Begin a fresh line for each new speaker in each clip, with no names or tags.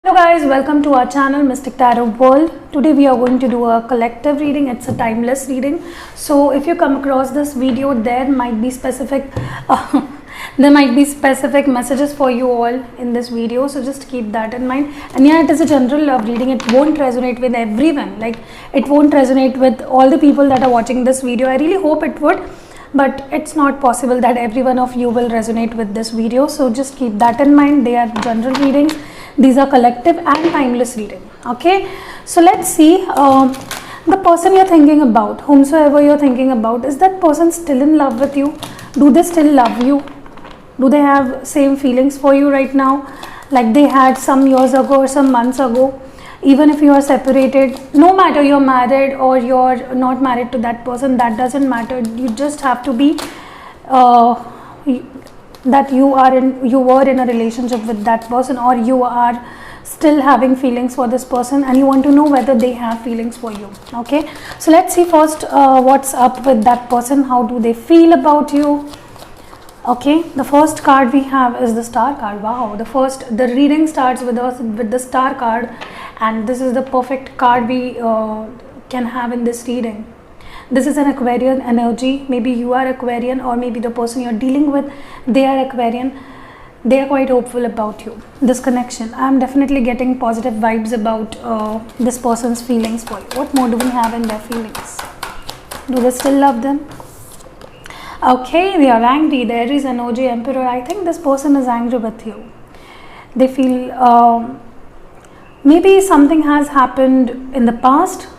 Hello guys, welcome to our channel Mystic Tarot World. Today we are going to do a collective reading. It's a timeless reading. So if you come across this video, there might be specific messages for you all in this video. So just keep that in mind. And yeah, it is a general love reading. It won't resonate with everyone. Like it won't resonate with all the people that are watching this video. I really hope it would. But it's not possible that every one of you will resonate with this video. So just keep that in mind. They are general readings. These are collective and timeless reading. Okay, so let's see the person you're thinking about, whomsoever you're thinking about, is that person still in love with you? Do they still love you? Do they have same feelings for you right now like they had some years ago or some months ago? Even if you are separated, no matter you're married or you're not married to that person, that doesn't matter. You just have to be that you were in a relationship with that person, or you are still having feelings for this person and you want to know whether they have feelings for you. Okay, so let's see first what's up with that person. How do they feel about you? Okay, the first card we have is the Star card. Wow, the reading starts with the Star card, and this is the perfect card we can have in this reading. This is an Aquarian energy. Maybe you are Aquarian, or maybe the person you're dealing with, they are Aquarian. They are quite hopeful about you, this connection. I'm definitely getting positive vibes about this person's feelings for you. What more do we have in their feelings? Do they still love them? Okay, they are angry. There is an OG Emperor. I think this person is angry with you. They feel maybe something has happened in the past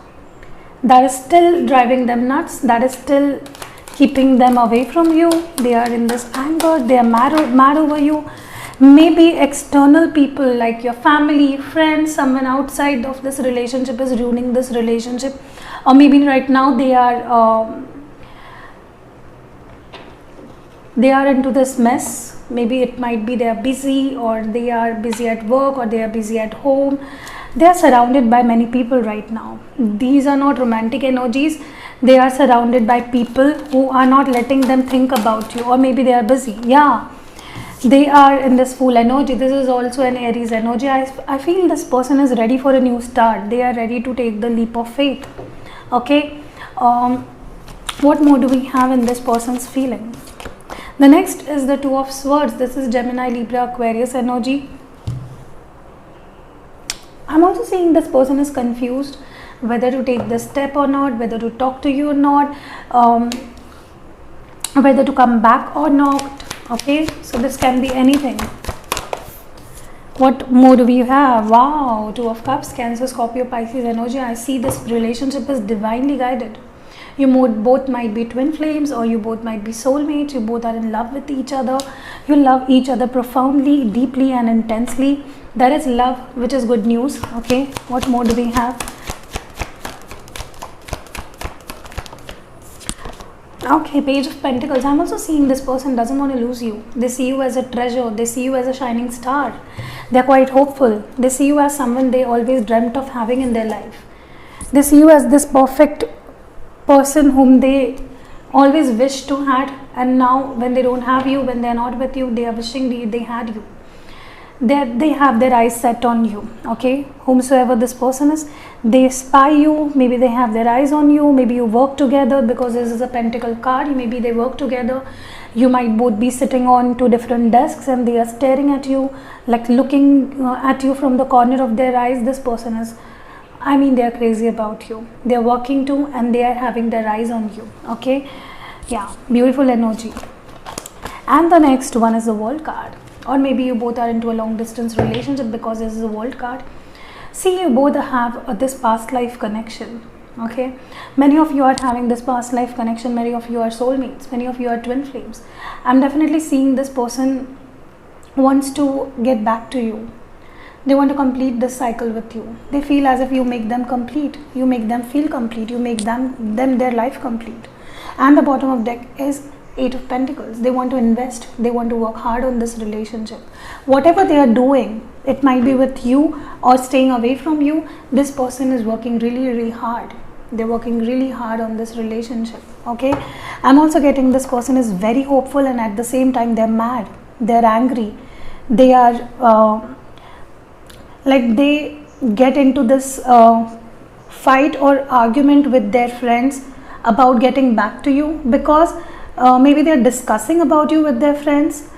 that is still driving them nuts, that is still keeping them away from you. They are in this anger, they are mad over you. Maybe external people like your family, friends, someone outside of this relationship is ruining this relationship. Or maybe right now they are into this mess. Maybe it might be they are busy, or they are busy at work, or they are busy at home. They are surrounded by many people right now. These are not romantic energies. They are surrounded by people who are not letting them think about you, or maybe they are busy. Yeah, they are in this Fool energy. This is also an Aries energy. I feel this person is ready for a new start. They are ready to take the leap of faith. Okay, what more do we have in this person's feeling? The next is the Two of Swords. This is Gemini, Libra, Aquarius energy. I'm also seeing this person is confused whether to take this step or not, whether to talk to you or not, whether to come back or not. Okay, so this can be anything. What more do we have? Wow, Two of Cups, Cancer, Scorpio, Pisces energy. I see this relationship is divinely guided. You both might be twin flames, or you both might be soulmates. You both are in love with each other. You love each other profoundly, deeply and intensely. There is love, which is good news. Okay, what more do we have? Okay, Page of Pentacles. I'm also seeing this person doesn't want to lose you. They see you as a treasure. They see you as a shining star. They're quite hopeful. They see you as someone they always dreamt of having in their life. They see you as this perfect person whom they always wished to had, and now when they don't have you, when they are not with you, they are wishing they had you. They have their eyes set on you. Okay, whomsoever this person is, they spy you. Maybe they have their eyes on you. Maybe you work together, because this is a Pentacle card. Maybe they work together. You might both be sitting on two different desks and they are staring at you, like looking at you from the corner of their eyes. This person is, I mean, they are crazy about you. They are working too, and they are having their eyes on you. Okay, yeah, beautiful energy. And the next one is the World card. Or maybe you both are into a long distance relationship, because this is a World card. See, you both have this past life connection. Okay, many of you are having this past life connection. Many of you are soulmates. Many of you are twin flames. I'm definitely seeing this person wants to get back to you. They want to complete this cycle with you. They feel as if you make them complete. You make them feel complete. You make them their life complete. And the bottom of deck is Eight of Pentacles. They want to invest. They want to work hard on this relationship. Whatever they are doing, it might be with you or staying away from you, this person is working really, really hard. They're working really hard on this relationship. Okay, I'm also getting this person is very hopeful, and at the same time they're mad. They're angry. They are like they get into this fight or argument with their friends about getting back to you, because maybe they're discussing about you with their friends.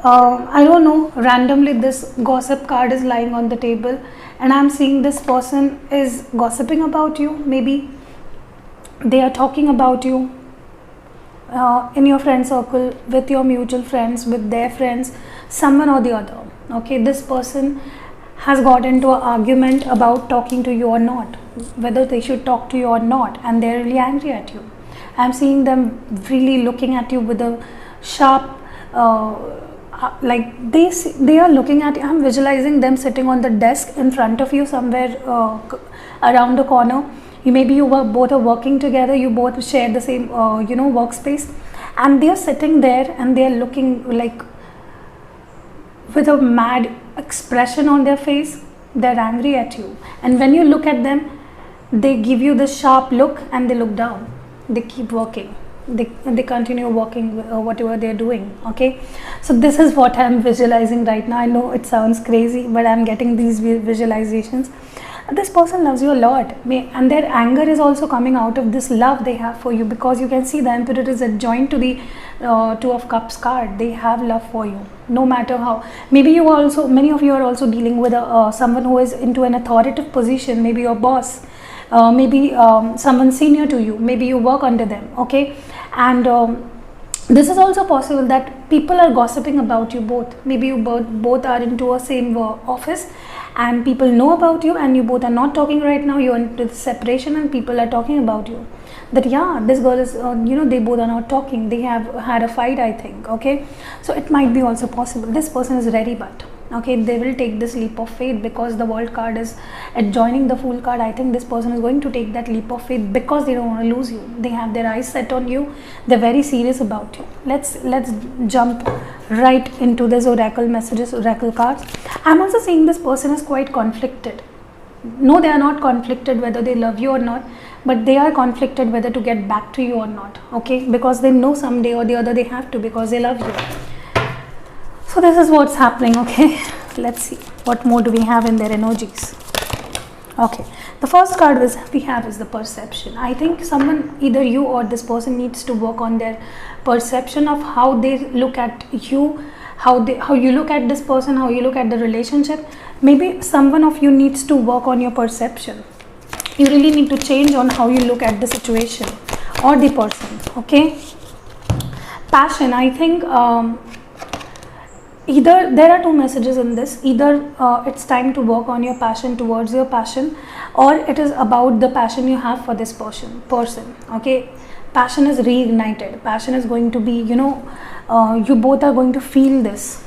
I don't know, randomly this gossip card is lying on the table, and I'm seeing this person is gossiping about you. Maybe they are talking about you in your friend circle, with your mutual friends, with their friends, someone or the other. Okay, this person has got into an argument about talking to you or not, whether they should talk to you or not, and they're really angry at you. I'm seeing them really looking at you with a sharp like they are looking at you. I'm visualizing them sitting on the desk in front of you somewhere around the corner. Both are working together, you both share the same workspace, and they are sitting there and they are looking like with a mad expression on their face. They're angry at you, and when you look at them, they give you the sharp look and they look down. They keep working, they continue working whatever they're doing. Okay, so this is what I'm visualizing right now. I know it sounds crazy, but I'm getting these visualizations. This person loves you a lot, and their anger is also coming out of this love they have for you, because you can see the Emperor is adjoined to the Two of Cups card. They have love for you, no matter how. Maybe many of you are also dealing with someone who is into an authoritative position, maybe your boss, maybe someone senior to you, maybe you work under them. Okay, and this is also possible that people are gossiping about you both. Maybe you both are into a same office, and people know about you, and you both are not talking right now. You're into separation, and people are talking about you, that yeah, this girl is they both are not talking, they have had a fight, I think. Okay, so it might be also possible this person is ready, but okay, they will take this leap of faith, because the World card is adjoining the Fool card. I think this person is going to take that leap of faith because they don't want to lose you. They have their eyes set on you, they're very serious about you. Let's jump right into this oracle messages, oracle cards. I'm also seeing this person is quite conflicted. No, they are not conflicted whether they love you or not, but they are conflicted whether to get back to you or not. Okay, because they know someday or the other they have to, because they love you. So this is what's happening. Okay, let's see what more do we have in their energies. Okay, the first card we have is the perception. I think someone, either you or this person, needs to work on their perception of how they look at you, how you look at this person, how you look at the relationship. Maybe someone of you needs to work on your perception. You really need to change on how you look at the situation or the person. Okay, passion. I think either there are two messages in this. Either it's time to work on your passion, towards your passion, or it is about the passion you have for this person. Okay, passion is reignited. Passion is going to be, you both are going to feel this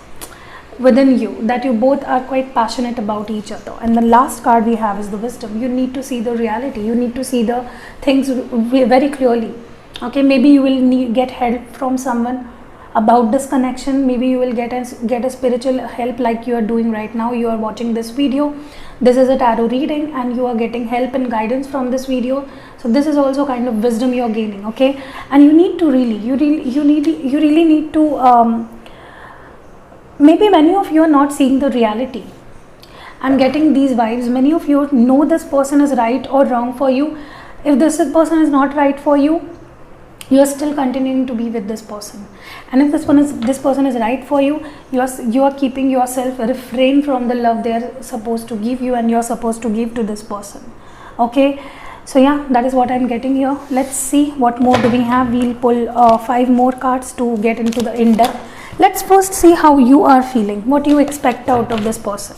within you, that you both are quite passionate about each other. And the last card we have is the wisdom. You need to see the reality, you need to see the things very clearly. Okay, maybe you will get help from someone about this connection. Maybe you will get a spiritual help, like you are doing right now. You are watching this video, this is a tarot reading, and you are getting help and guidance from this video. So this is also kind of wisdom you are gaining. Okay, and you need to you really need to maybe many of you are not seeing the reality. I'm getting these vibes. Many of you know this person is right or wrong for you. If this person is not right for you, you are still continuing to be with this person. And if this person is right for you, you are keeping yourself refrain from the love they are supposed to give you, and you are supposed to give to this person. Okay, so yeah, that is what I'm getting here. Let's see what more do we have. We'll pull 5 more cards to get into the in-depth. Let's first see how you are feeling, what you expect out of this person,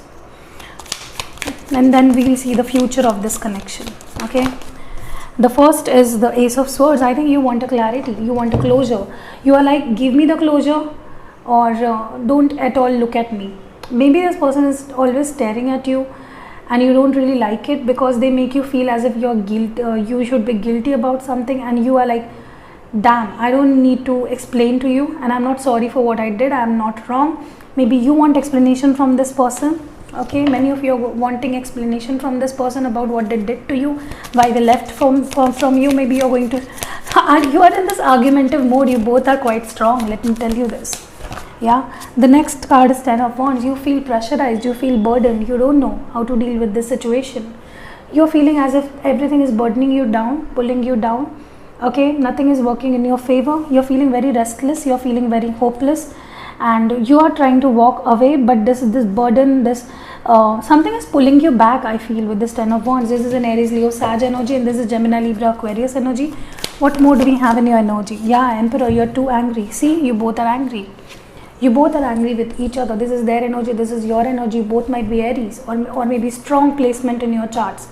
and then we will see the future of this connection. Okay, the first is the Ace of Swords. I think you want a clarity, you want a closure. You are like, give me the closure, or don't at all look at me. Maybe this person is always staring at you and you don't really like it, because they make you feel as if you should be guilty about something, and you are like, damn, I don't need to explain to you, and I'm not sorry for what I did, I'm not wrong. Maybe you want explanation from this person. Okay, many of you are wanting explanation from this person about what they did to you, why they left from you. Maybe you're going to you are in this argumentative mode. You both are quite strong, let me tell you this. Yeah, the next card is 10 of Wands. You feel pressurized, you feel burdened, you don't know how to deal with this situation. You're feeling as if everything is burdening you down, pulling you down. Okay, nothing is working in your favor. You're feeling very restless, you're feeling very hopeless, and you are trying to walk away, but this burden, this something is pulling you back. I feel with this 10 of Wands. This is an Aries, Leo, Sag energy, and this is Gemini, Libra, Aquarius energy. What more do we have in your energy? Yeah, Emperor, you're too angry. See, you both are angry. You both are angry with each other. This is their energy, this is your energy. Both might be Aries, or maybe strong placement in your charts.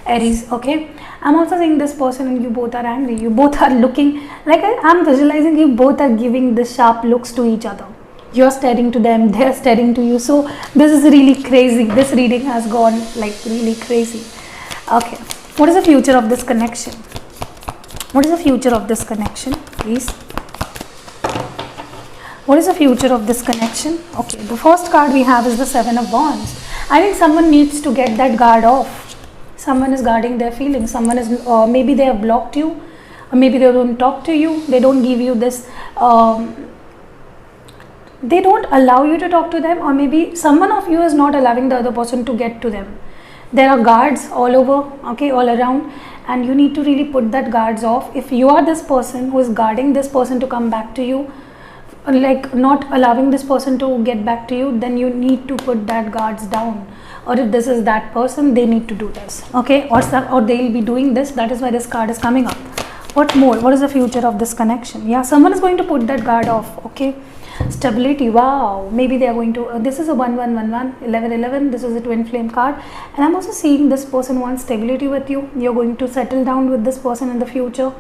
Aries, okay. I'm also saying this person and you both are angry. You both are looking, like I'm visualizing you both are giving the sharp looks to each other. You're staring to them, they're staring to you. So this is really crazy. This reading has gone like really crazy. Okay, what is the future of this connection? What is the future of this connection, please? What is the future of this connection? Okay, the first card we have is the 7 of Wands. I think someone needs to get that guard off. Someone is guarding their feelings. Someone is, maybe they have blocked you, or maybe they don't talk to you. They don't give you this, they don't allow you to talk to them, or maybe someone of you is not allowing the other person to get to them. There are guards all over, okay, all around, and you need to really put that guards off. If you are this person who is guarding this person to come back to you, like not allowing this person to get back to you, then you need to put that guards down. Or if this is that person, they need to do this, okay, or they'll be doing this. That is why this card is coming up. What more? What is the future of this connection? Yeah, someone is going to put that guard off, okay. Stability, wow, maybe they are going to, this is a 1111, 1111, this is a twin flame card, and I'm also seeing this person wants stability with you. You're going to settle down with this person in the future.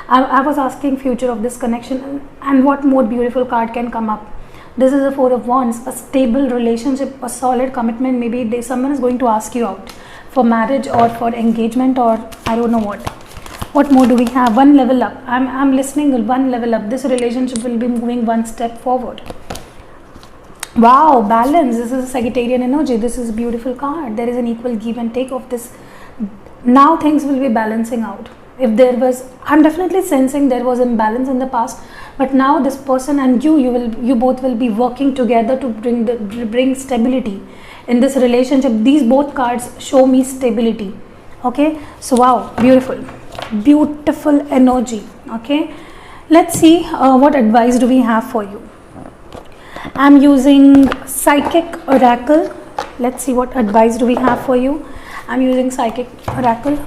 I was asking future of this connection, and what more beautiful card can come up? This is a 4 of Wands, a stable relationship, a solid commitment. Maybe someone is going to ask you out for marriage or for engagement, or I don't know what. What more do we have? One level up. I'm listening. One level up. This relationship will be moving one step forward. Wow, balance. This is a Sagittarian energy. This is a beautiful card. There is an equal give and take of this. Now things will be balancing out. If there was, I'm definitely sensing there was imbalance in the past, but now this person and you both will be working together to bring stability in this relationship. These both cards show me stability. Okay, so wow, beautiful energy. Okay, let's see what advice do we have for you. I'm using Psychic Oracle. Let's see what advice do we have for you. I'm using Psychic Oracle.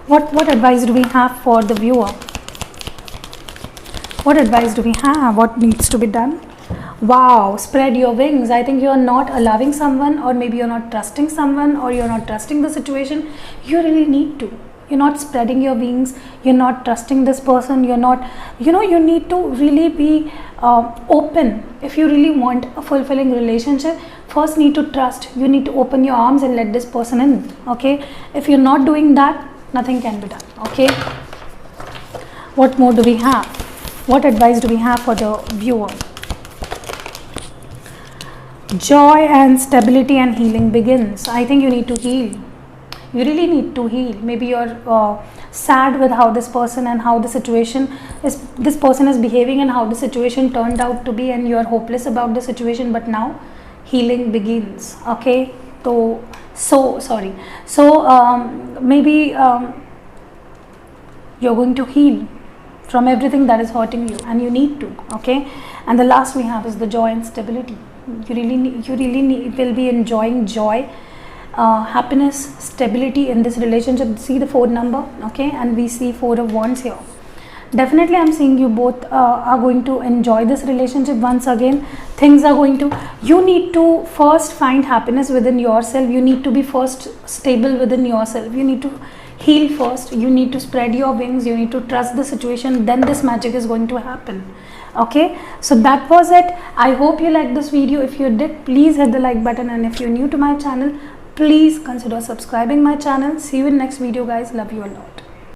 What advice do we have for the viewer? What advice do we have? What needs to be done? Wow, spread your wings. I think you are not allowing someone, or maybe you're not trusting someone, or you're not trusting the situation. You really need to. You're not spreading your wings. You're not trusting this person. You're not, you need to really be open. If you really want a fulfilling relationship, first need to trust. You need to open your arms and let this person in. Okay, if you're not doing that, nothing can be done. Okay, what more do we have? What advice do we have for the viewer? Joy and stability and healing begins. I think you need to heal. You really need to heal. Maybe you're sad with how this person and how the situation is, this person is behaving and how the situation turned out to be, and you're hopeless about the situation, but now healing begins. Okay, so sorry. So maybe you're going to heal from everything that is hurting you, and you need to. Okay, and the last we have is the joy and stability. You really will be enjoying joy, happiness, stability in this relationship. See the 4 number, okay, and we see 4 of Wands here. Definitely I'm seeing you both are going to enjoy this relationship. Once again, things are going to, you need to first find happiness within yourself. You need to be first stable within yourself. You need to heal first. You need to spread your wings. You need to trust the situation. Then this magic is going to happen. Okay, so that was it. I hope you liked this video. If you did, please hit the like button, and if you're new to my channel, please consider subscribing my channel. See you in next video, guys. Love you a lot.